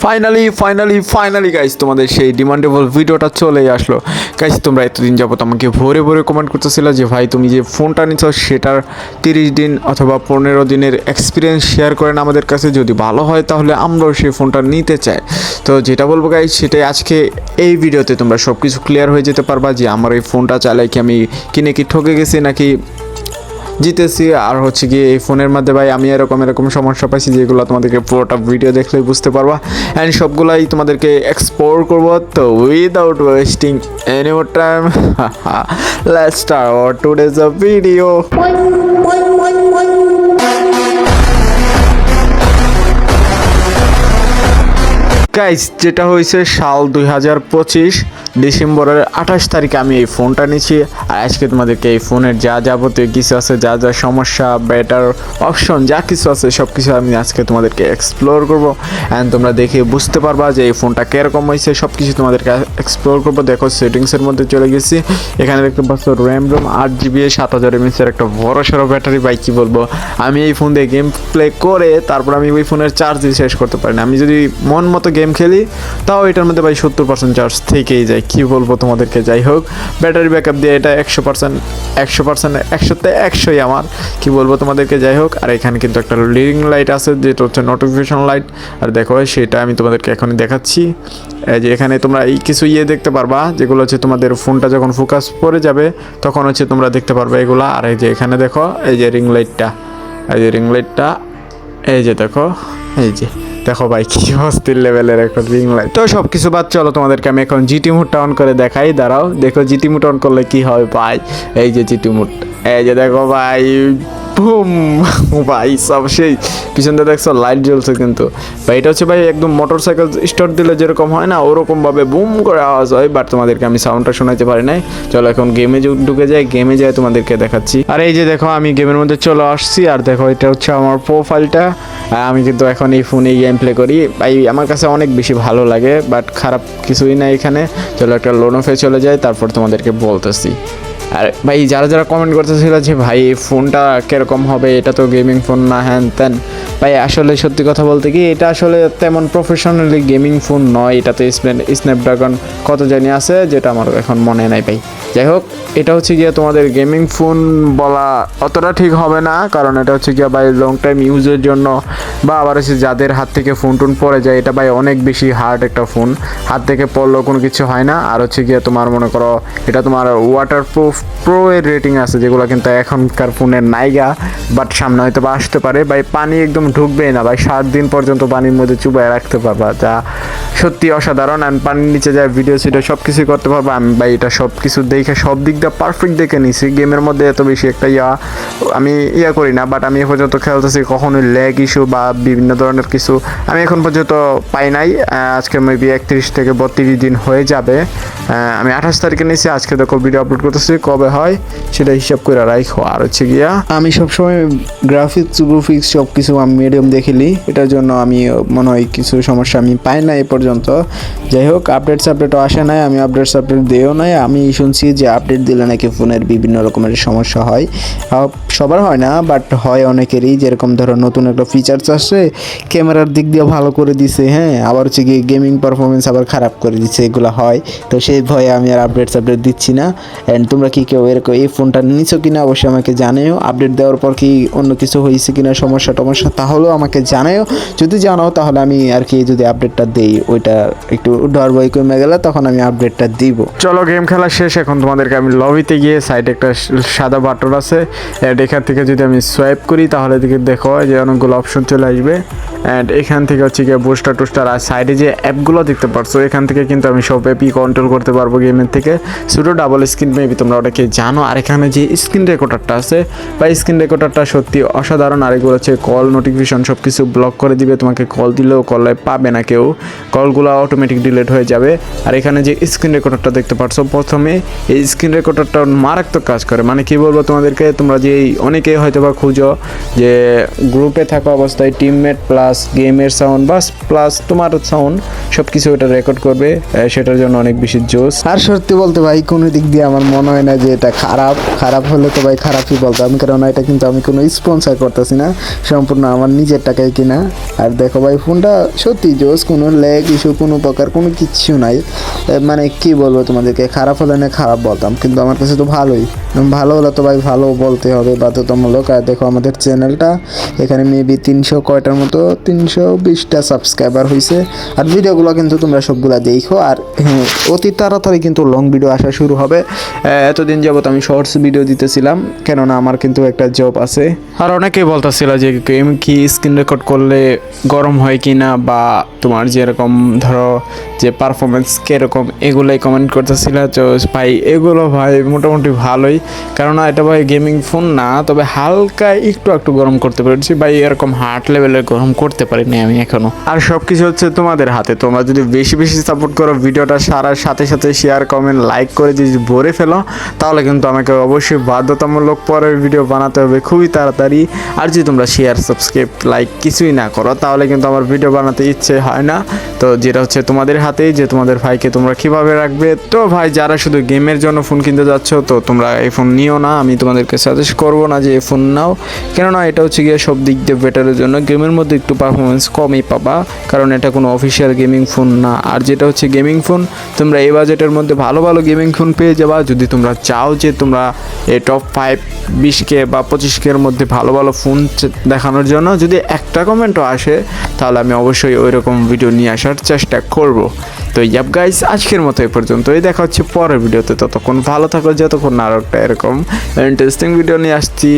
Finally guys তোমাদের সেই demandable ভিডিওটা চলে আসলো। গাইস তোমরা এতদিন যাবত আমাকে ভরে ভরে কমেন্ট করতেছিলে যে ভাই তুমি যে ফোনটা নিচ্ছ সেটার 30 দিন অথবা 15 দিনের এক্সপিরিয়েন্স শেয়ার করেন আমাদের কাছে, যদি ভালো হয় তাহলে আমরাও সেই ফোনটা নিতে চাই। তো যেটা বলবো গাইস সেটাই আজকে এই ভিডিওতে তোমরা সব কিছু ক্লিয়ার হয়ে যেতে পারবা যে আমার এই ফোনটা চালাই কি আমি কিনে কি ঠকে গেছি নাকি জিতেছি। আর হচ্ছে কি এই ফোনের মধ্যে ভাই আমি এরকম সমস্যা পাইছি যেগুলো তোমাদেরকে পুরোটা ভিডিও দেখলেই বুঝতে পারবা, অ্যান্ড সবগুলাই তোমাদেরকে এক্সপ্লোর করবো। তো without wasting any more time let's start our today's video. Guys যেটা হয়েছে সাল 2025 ডিসেম্বরের 28 তারিখে আমি এই ফোনটা নিয়েছি। আর আজকে তোমাদেরকে এই ফোনের যা যাবতীয় কিছু আছে, যা যা সমস্যা, বেটার অপশন যা কিছু আছে সব কিছু আমি আজকে তোমাদেরকে এক্সপ্লোর করবো, অ্যান্ড তোমরা দেখে বুঝতে পারবা যে এই ফোনটা কীরকম হয়েছে। সব কিছু তোমাদেরকে এক্সপ্লোর করবো। দেখো সেটিংসের মধ্যে চলে গেছি, এখানে দেখতে পাচ্ছ র্যাম 8GB 7000 mAh একটা বড় সড়ো ব্যাটারি। ভাই কী বলবো, আমি এই ফোন দিয়ে গেম প্লে করে তারপর আমি ওই ফোনের চার্জ দিয়ে শেষ করতে পারি না। আমি যদি মন মতো গেম খেলি তাও এটার মধ্যে ভাই 70% চার্জ থেকেই যায়। কী বলবো তোমাদেরকে, যাই হোক ব্যাটারি ব্যাকআপ দিয়ে এটা 100%, 100তে 100ই আমার, কি বলবো তোমাদেরকে। যাই হোক, আর এখানে কিন্তু একটা লিডিং লাইট আছে যেটা হচ্ছে নোটিফিকেশন লাইট। আর দেখো সেটা আমি তোমাদেরকে এখনই দেখাচ্ছি। এই যে এখানে তোমরা এই কিছু দেখতে পারবা যেগুলো হচ্ছে তোমাদের ফোনটা যখন ফোকাস পড়ে যাবে তখন হচ্ছে তোমরা দেখতে পারবে এগুলা। আর এই যে এখানে দেখো এই যে রিং লাইটটা, এই যে রিং লাইটটা, এই যে দেখো, এই যে দেখো ভাই কি অস্থির লেভেলের একটা রিং লাইট। তো সব কিছু বাদ, চলো তোমাদেরকে আমি এখন জিটি মুডটা অন করে দেখাই। দাঁড়াও, দেখো জিটি মুড অন করলে কি হয় ভাই। এই যে জিটি মুড, এই যে দেখো ভাই, বুম ভাই সব সেই পিছনটা দেখছো লাইট জ্বলছে কিন্তু ভাই। এটা হচ্ছে ভাই একদম মোটরসাইকেল স্টার্ট দিলে যেরকম হয় না ওরকমভাবে বুম করে আওয়াজ হয়, বাট তোমাদেরকে আমি সাউন্ডটা শোনাতে পারি নাই। চলো এখন গেমে ঢুকে যাই, গেমে যাই তোমাদেরকে দেখাচ্ছি। আর এই যে দেখো আমি গেমের মধ্যে চলে আসছি। আর দেখো এটা হচ্ছে আমার প্রোফাইলটা। আমি কিন্তু এখন এই ফোনে গেম প্লে করি ভাই, আমার কাছে অনেক বেশি ভালো লাগে, বাট খারাপ কিছুই না এখানে। চলো একটা লোনফে চলে যাই, তারপর তোমাদেরকে বলতেছি। আর ভাই যারা কমেন্ট করতেছিল যে ভাই এই ফোনটা কীরকম হবে, এটা তো গেমিং ফোন না হ্যান ত্যান, ভাই আসলে সত্যি কথা বলতে কি এটা আসলে তেমন প্রফেশনালি গেমিং ফোন নয়। এটাতে স্ন্যাপড্রাগন কত জানি আছে যেটা আমার এখন মনে নাই ভাই। যাই হোক, এটা হচ্ছে গিয়ে তোমাদের গেমিং ফোন বলা অতটা ঠিক হবে না, কারণ এটা হচ্ছে গিয়ে ভাই লং টাইম ইউজের জন্য, বা আবার হচ্ছে যাদের হাত থেকে ফোন টোন পড়ে যায়, এটা ভাই অনেক বেশি হার্ড একটা ফোন, হাত থেকে পড়লেও কোনো কিছু হয় না। আর হচ্ছে গিয়ে তোমার মনে করো এটা তোমার ওয়াটারপ্রুফ প্রো এর রেটিং আছে, যেগুলো কিন্তু এখনকার ফোনের নাইগা, বাট সামনে হয়তো বা আসতে পারে। ভাই পানি একদম ঢুকবেই না ভাই, 7 দিন পর্যন্ত পানির মধ্যে চুবায় রাখতে পারবা, যা সত্যি অসাধারণ। অ্যান্ড পানির নিচে যায় ভিডিও সিডিও সব কিছুই করতে পারবা। আমি ভাই এটা সব কিছু দেখে সব দিক দিয়ে পারফেক্ট দেখে নিছি। গেমের মধ্যে এত বেশি একটা আমি করি না, বাট আমি এ পর্যন্ত খেলতেছি কখনোই ল্যাগ ইস্যু বা বিভিন্ন ধরনের কিছু আমি এখন পর্যন্ত পাই নাই। আজকে মেবি 31 থেকে 32 দিন হয়ে যাবে। আমি 28 তারিখে নিয়েছি, আজকে দেখো ভিডিও আপলোড করতেছি, কবে হয় সেটা হিসাব করে রাখো। আর হচ্ছে গিয়া আমি সবসময় গ্রাফিক্স সব কিছু আমি মিডিয়াম দেখেলি, এটার জন্য আমি মনে হয় কিছু সমস্যা আমি পাই না এ পর্যন্ত। যাই হোক, আপডেটও আসে নাই, আমি আপডেট দিয়েও নাই। আমি শুনছি যে আপডেট দিলে নাকি ফোনের বিভিন্ন রকমের সমস্যা হয়, সবার হয় না বাট হয় অনেকেরই। যেরকম ধরো নতুন একটা ফিচার্স আসছে, ক্যামেরার দিক দিয়ে ভালো করে দিছে, হ্যাঁ, আবার হচ্ছে গিয়ে গেমিং পারফরমেন্স আবার খারাপ করে দিচ্ছে, এগুলো হয়। তো সেই ভয়ে আমি আর আপডেট দিচ্ছি না। অ্যান্ড তোমরা কি কেউ এরকম এই ফোনটা নিছো কিনা অবশ্যই আমাকে জানাও। আপডেট দেওয়ার পর কি অন্য কিছু হয়েছে কিনা সমস্যা তাহলেও আমাকে জানাও। যদি জানাও তাহলে আমি আর কি যদি আপডেটটা দেই ওইটা একটু ডর ভয় কমে গেলে তখন আমি আপডেটটা দিব। চলো গেম খেলা শেষ, এখন তোমাদেরকে আমি লবিতে গিয়ে সাইডে একটা সাদা বাটন আছে, এখান থেকে যদি আমি সোয়াইপ করি তাহলে দিকে দেখো যে অনেকগুলো অপশন চলে আসবে। অ্যান্ড এখান থেকে হচ্ছে গিয়ে বুস্টার টুস্টার আর সাইডে যে অ্যাপগুলো দেখতে পারছো এখান থেকে কিন্তু আমি সব অ্যাপই কন্ট্রোল করতে পারবো গেমের থেকে। শুধু ডাবল স্ক্রিন মেবি তোমরা ওটাকে জানো। আর এখানে যে স্ক্রিন রেকর্ডারটা আছে বা স্ক্রিন রেকর্ডারটা সত্যি অসাধারণ। আর এগুলো হচ্ছে কল নোটিফিকেশন সব কিছু ব্লক করে দিবে, তোমাকে কল দিলেও কলে পাবে না কেউ, কলগুলো অটোমেটিক ডিলিট হয়ে যাবে। আর এখানে যে স্ক্রিন রেকর্ডারটা দেখতে পারছো প্রথমে, এই স্ক্রিন রেকর্ডারটা মারাত্মক কাজ করে। মানে কি বলবো তোমাদেরকে, তোমরা যে অনেকেই হয়তো বা খুঁজো যে গ্রুপে থাকা অবস্থায় টিমমেট প্লাস প্লাস গেমের সাউন্ড প্লাস তোমার সাউন্ড সব কিছু এটা রেকর্ড করবে, সেটার জন্য অনেক বেশি জোস। আর সত্যি বলতে ভাই কোনো দিক দিয়ে আমার মনে হয় না যে এটা খারাপ হলে তো ভাই খারাপই বলতাম, কারণ এটা কিন্তু আমি কোনো স্পন্সর করতেছি না, সম্পূর্ণ আমার নিজের টাকায় কিনা। আর দেখো ভাই ফোনটা সত্যি জোস, কোনো ল্যাগ ইস্যু কোনো প্রকার কোনো কিচ্ছু নাই। মানে কি বলবো তোমাদেরকে, খারাপ হলে না খারাপ বলতাম, কিন্তু আমার কাছে তো ভালোই, ভালো হলে তো ভাই ভালো বলতে হবে বাধ্যতামূলক। আর দেখো আমাদের চ্যানেলটা এখানে মেবি 300 কয়টার মতো 320টা সাবস্ক্রাইবার হয়েছে। আর ভিডিওগুলো কিন্তু তোমরা সবগুলা দেখো। আর হ্যাঁ, অতি তাড়াতাড়ি কিন্তু লং ভিডিও আসা শুরু হবে। এতদিন যাবত আমি শর্টস ভিডিও দিতেছিলাম, কেননা আমার কিন্তু একটা জব আছে। আর অনেকেই বলতেছিল যে গেম কি স্ক্রিন রেকর্ড করলে গরম হয় কি না, বা তোমার যেরকম ধরো যে পারফরমেন্স কীরকম, এগুলোই কমেন্ট করতেছিল। তো ভাই এগুলো ভাই মোটামুটি ভালোই, কেননা এটা ভাই গেমিং ফোন না, তবে হালকা একটু গরম করতে পেরেছি ভাই, এরকম হার্ড লেভেলের গরম করতে পারিনি আমি এখনো। আর সব কিছু হচ্ছে তোমাদের হাতে, তোমরা যদি বেশি সাপোর্ট করো, ভিডিওটা সারার সাথে শেয়ার কমেন্ট লাইক করে যদি ভরে ফেলো, তাহলে কিন্তু আমাকে অবশ্যই বাধ্যতামূলক পরের ভিডিও বানাতে হবে খুবই তাড়াতাড়ি। আর যদি তোমরা শেয়ার সাবস্ক্রাইব লাইক কিছুই না করো, তাহলে কিন্তু আমার ভিডিও বানাতে ইচ্ছে হয় না। তো যেটা হচ্ছে তোমাদের হাতেই, যে তোমাদের ভাইকে তোমরা কিভাবে রাখবে। তো ভাই যারা শুধু গেমের জন্য ফোন কিনতে যাচ্ছ, তো তোমরা এই ফোন নিও না, আমি তোমাদেরকে সাজেস্ট করবো না যে এই ফোন নাও, কেননা এটা হচ্ছে গিয়ে সব দিক দিয়ে বেটারের জন্য। গেমের মধ্যে একটু পারফরমেন্স কমই পাবা, কারণ এটা কোনো অফিসিয়াল গেমিং ফোন না। আর যেটা হচ্ছে গেমিং ফোন, তোমরা এই বাজেটের মধ্যে ভালো গেমিং ফোন পেয়ে যাবা। যদি তোমরা চাও যে তোমরা এই টপ 5 20K বা 25K-র মধ্যে ভালো ফোন দেখানোর জন্য যদি একটা কমেন্টও আসে, তাহলে আমি অবশ্যই ওই রকম ভিডিও নিয়ে আসার চেষ্টা করব। তো ইয়াপ গাইস, আজকের মতো এই পর্যন্তই, দেখা হচ্ছে পরের ভিডিওতে। ততক্ষণ ভালো থাকো, যতক্ষণ না আরও একটা এরকম ইন্টারেস্টিং ভিডিও নিয়ে আসছি।